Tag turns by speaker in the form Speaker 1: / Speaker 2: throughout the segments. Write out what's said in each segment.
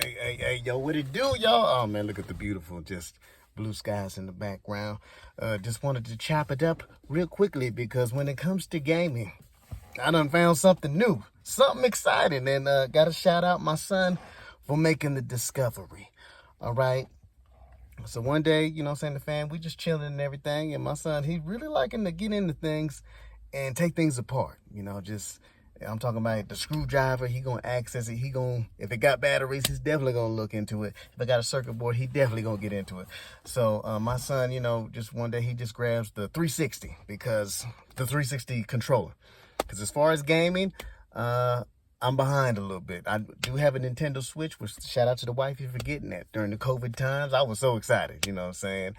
Speaker 1: Hey, yo, what it do, y'all? Oh, man, look at the beautiful, just blue skies in the background. Just wanted to chop it up real quickly because when it comes to gaming, I done found something new, something exciting, and got to shout out my son for making the discovery. All right. So one day, what I'm saying, the fam, we just chilling and everything, and my son, he really liking to get into things and take things apart. I'm talking about the screwdriver. He gonna access it. If it got batteries, he's definitely gonna look into it. If it got a circuit board, he definitely gonna get into it. So my son, just one day he just grabs the 360 because the 360 controller. Because as far as gaming, I'm behind a little bit. I do have a Nintendo Switch, which shout out to the wifey for getting that during the COVID times. I was so excited, you know what I'm saying?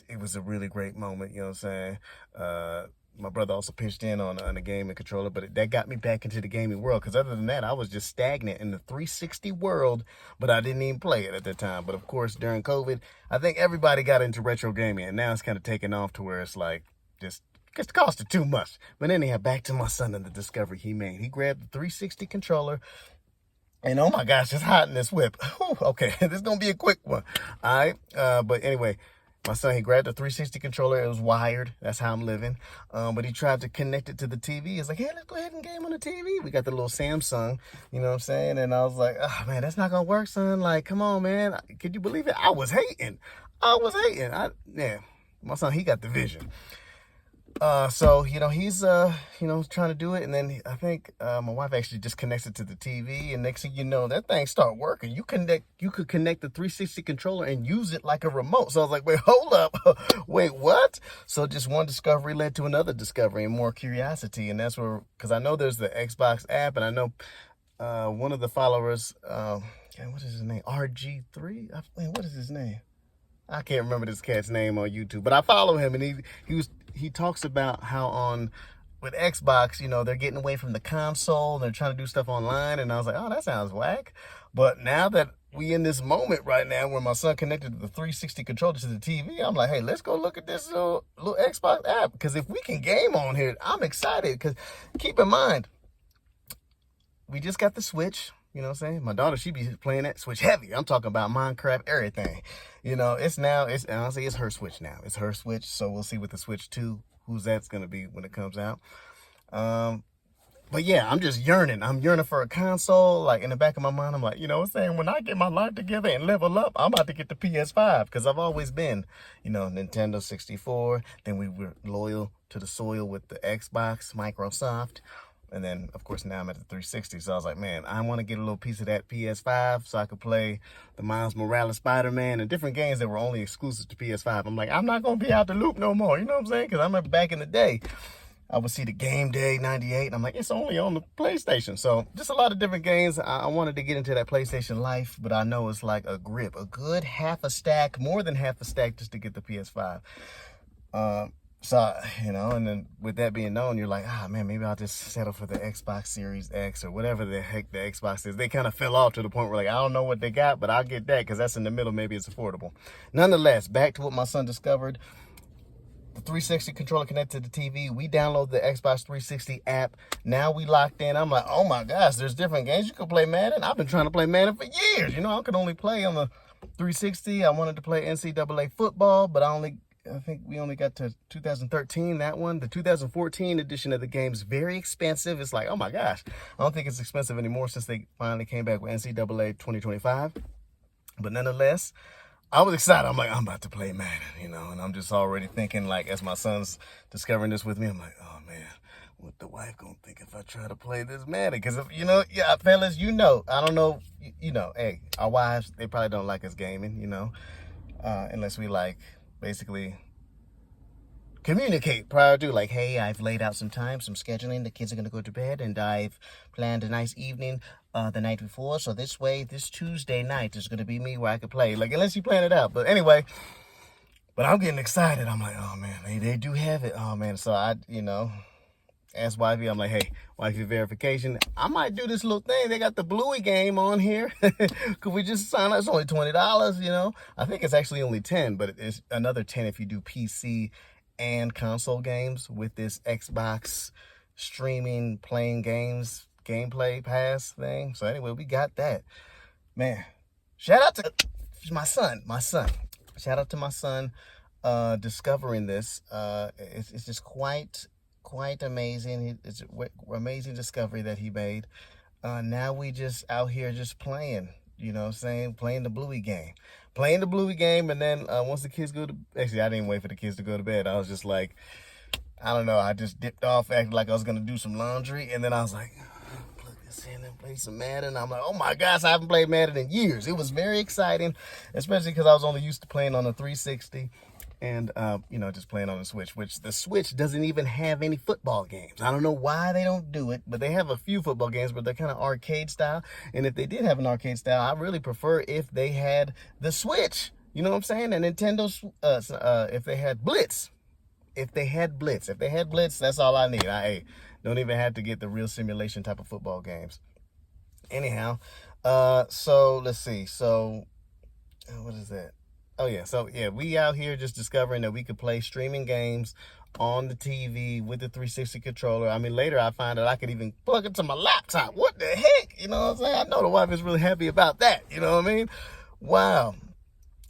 Speaker 1: It was a really great moment, you know what I'm saying? My brother also pitched in on a gaming controller, but that got me back into the gaming world. Because other than that, I was just stagnant in the 360 world, but I didn't even play it at the time. But of course, during COVID, I think everybody got into retro gaming, and now it's kind of taken off to where it's like just because the cost is too much. But anyhow, back to my son and the discovery he made. He grabbed the 360 controller, and oh my gosh, it's hot in this whip. Whew, okay, this is going to be a quick one. All right. But anyway, my son, he grabbed the 360 controller. It was wired. That's how I'm living. But he tried to connect it to the TV. It's like, hey, let's go ahead and game on the TV. We got the little Samsung, you know what I'm saying? And I was like, oh, man, that's not going to work, son. Like, come on, man. Could you believe it? I was hating. Yeah, my son, he got the vision. So he's trying to do it, and then I think my wife actually just connects it to the TV, and next thing you know, that thing start working. You could connect the 360 controller and use it like a remote. So I was like, wait, hold up, wait, what? So just one discovery led to another discovery and more curiosity, and that's where, because I know there's the Xbox app, and I know one of the followers, what is his name? RG3? What is his name? I can't remember this cat's name on YouTube, but I follow him, and he talks about how with Xbox, they're getting away from the console and they're trying to do stuff online, and I was like, oh, that sounds whack. But now that we in this moment right now where my son connected the 360 controller to the TV, I'm like, hey, let's go look at this little Xbox app, because if we can game on here, I'm excited. Because keep in mind, we just got the Switch. You know what I'm saying? My daughter, she be playing that Switch heavy. I'm talking about Minecraft, everything. Honestly, it's her Switch now. It's her Switch, so we'll see with the Switch 2, whose that's going to be when it comes out. But yeah, I'm just yearning. I'm yearning for a console. Like, in the back of my mind, I'm like, you know what I'm saying? When I get my life together and level up, I'm about to get the PS5, because I've always been, Nintendo 64. Then we were loyal to the soil with the Xbox, Microsoft. And then, of course, now I'm at the 360. So I was like, man, I want to get a little piece of that PS5 so I could play the Miles Morales Spider-Man and different games that were only exclusive to PS5. I'm like, I'm not going to be out the loop no more. You know what I'm saying? Because I remember back in the day, I would see the Game Day 98, and I'm like, it's only on the PlayStation. So just a lot of different games. I wanted to get into that PlayStation life, but I know it's like a good half a stack, more than half a stack just to get the PS5. So, and then with that being known, you're like, man, maybe I'll just settle for the Xbox Series X or whatever the heck the Xbox is. They kind of fell off to the point where, like, I don't know what they got, but I'll get that because that's in the middle. Maybe it's affordable. Nonetheless, back to what my son discovered. The 360 controller connected to the TV. We download the Xbox 360 app. Now we locked in. I'm like, oh my gosh, there's different games. You can play Madden. I've been trying to play Madden for years. I could only play on the 360. I wanted to play NCAA football, but I think we only got to 2013, that one. The 2014 edition of the game is very expensive. It's like, oh my gosh. I don't think it's expensive anymore since they finally came back with NCAA 2025. But nonetheless, I was excited. I'm like, I'm about to play Madden, and I'm just already thinking, like, as my son's discovering this with me, I'm like, oh man, what the wife gonna think if I try to play this Madden? Because fellas, I don't know, hey, our wives, they probably don't like us gaming, unless we basically communicate prior to, like, hey, I've laid out some time, some scheduling. The kids are going to go to bed, and I've planned a nice evening the night before. So this way, this Tuesday night is going to be me where I could play. Like, unless you plan it out. But anyway, I'm getting excited. I'm like, oh, man, they do have it. Oh, man. So I, ask wifey. I'm like, hey, wifey verification. I might do this little thing. They got the Bluey game on here. Could we just sign up? It's only $20, I think it's actually only 10, but it's another 10 if you do PC and console games with this Xbox streaming, playing games, gameplay pass thing. So anyway, we got that. man, shout out to my son. Shout out to my son discovering this. It's just quite amazing. It's an amazing discovery that he made. Now we just out here just playing, you know what I'm saying? Playing the Bluey game. Playing the Bluey game, and then once the kids go to... Actually, I didn't wait for the kids to go to bed. I was just like, I don't know. I just dipped off, acting like I was going to do some laundry, and then I was like, plug this in and play some Madden. I'm like, oh my gosh, I haven't played Madden in years. It was very exciting, especially because I was only used to playing on a 360. And, you know, just playing on the Switch, which the Switch doesn't even have any football games. I don't know why they don't do it, but they have a few football games, but they're kind of arcade style. And if they did have an arcade style, I really prefer if they had the Switch. You know what I'm saying? And Nintendo's, if they had Blitz. If they had Blitz, that's all I need. I don't even have to get the real simulation type of football games. Anyhow, so let's see. So, what is that? Oh, yeah. So, yeah, we out here just discovering that we could play streaming games on the TV with the 360 controller. I mean, later I find out I could even plug it to my laptop. What the heck? You know what I'm saying? I know the wife is really happy about that. You know what I mean? Wow.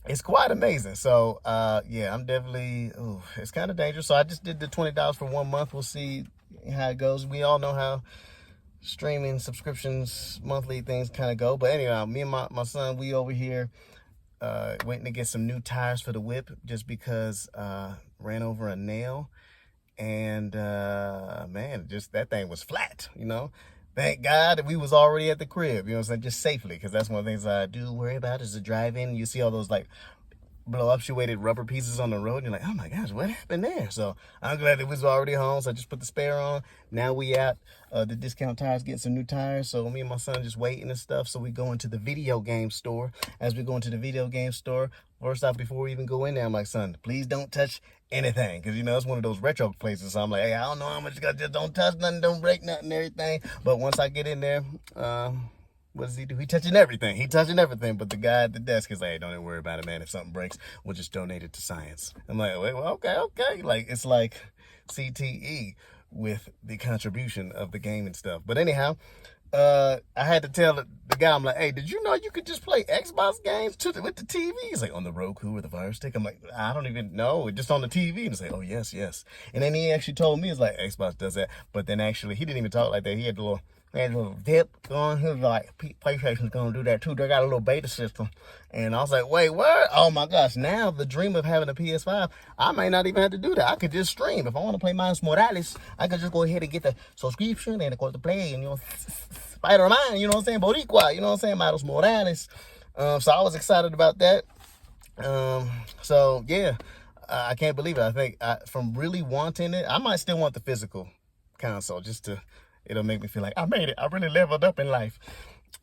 Speaker 1: It's quite amazing. So, yeah, I'm definitely... Ooh, it's kind of dangerous. So I just did the $20 for 1 month. We'll see how it goes. We all know how streaming subscriptions, monthly things kind of go. But anyway, me and my son, we over here... waiting to get some new tires for the whip just because ran over a nail, and man, just that thing was flat, you know. Thank God that we was already at the crib, you know what I'm saying, just safely, because that's one of the things I do worry about is the drive-in. You see all those like blow-up-situated rubber pieces on the road, and you're like, oh my gosh, what happened there? So I'm glad that we was already home, so I just put the spare on. Now we at the discount tires getting some new tires, so me and my son just waiting and stuff. So we go into the video game store. As we go into the video game store, first off, before we even go in there, I'm like, son, please don't touch anything, because you know it's one of those retro places. So I'm like, hey, I don't know how much you got, just don't touch nothing, don't break nothing, everything. But once I get in there, what does he do? He touching everything. But the guy at the desk is like, hey, don't even worry about it, man. If something breaks, we'll just donate it to science. I'm like, wait, well, okay. Like, it's like CTE with the contribution of the game and stuff. But anyhow, I had to tell the guy, I'm like, hey, did you know you could just play Xbox games with the TV? He's like, on the Roku or the Fire Stick? I'm like, I don't even know. It's just on the TV. And he's like, oh, yes. And then he actually told me, it's like, Xbox does that. But then actually, he didn't even talk like that. He had a little dip going. He was like, PlayStation's going to do that too. They got a little beta system. And I was like, wait, what? Oh my gosh. Now the dream of having a PS5, I may not even have to do that. I could just stream. If I want to play Miles Morales, I could just go ahead and get the subscription and of course to play, and you know, Spider-Man, you know what I'm saying? Boricua, you know what I'm saying? Miles Morales. So I was excited about that. So yeah, I can't believe it. I think from really wanting it, I might still want the physical console just to... It'll make me feel like I made it. I really leveled up in life.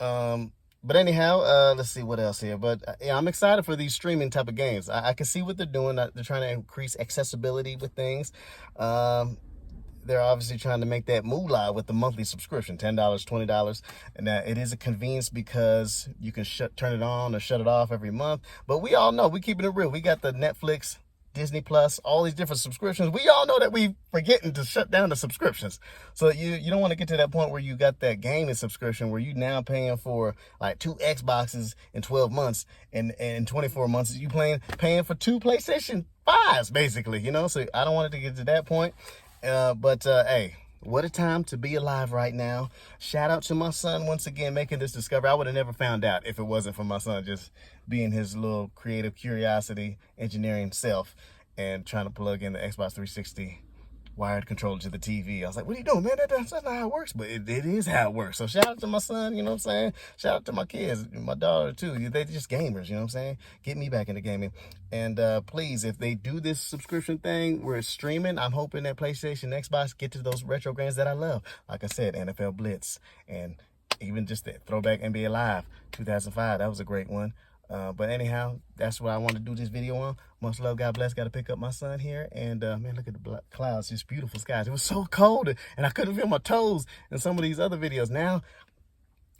Speaker 1: But anyhow, let's see what else here. But yeah, I'm excited for these streaming type of games. I can see what they're doing. They're trying to increase accessibility with things. They're obviously trying to make that moolah with the monthly subscription, $10, $20. And it is a convenience because you can turn it on or shut it off every month. But we all know, we keeping it real. We got the Netflix, Disney Plus, all these different subscriptions. We all know that we forgetting to shut down the subscriptions. So you don't want to get to that point where you got that gaming subscription where you now paying for like 2 Xboxes in 12 months and in 24 months you paying for 2 PlayStation 5s basically, you know. So I don't want it to get to that point. But hey, what a time to be alive right now. Shout out to my son once again making this discovery. I would have never found out if it wasn't for my son just being his little creative curiosity, engineering self, and trying to plug in the Xbox 360 wired controller to the TV. I was like, what are you doing, man? That's not how it works, but it is how it works. So shout out to my son, you know what I'm saying? Shout out to my kids, my daughter too. They're just gamers, you know what I'm saying? Get me back into gaming. And please, if they do this subscription thing where it's streaming, I'm hoping that PlayStation, Xbox get to those retro games that I love. Like I said, NFL Blitz, and even just the throwback NBA Live 2005. That was a great one. But anyhow, that's what I want to do this video on. Much love, God bless. Got to pick up my son here. And man, look at the clouds, just beautiful skies. It was so cold and I couldn't feel my toes in some of these other videos. Now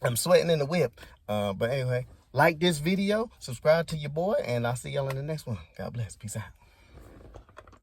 Speaker 1: I'm sweating in the whip. But anyway, like this video, subscribe to your boy, and I'll see y'all in the next one. God bless. Peace out.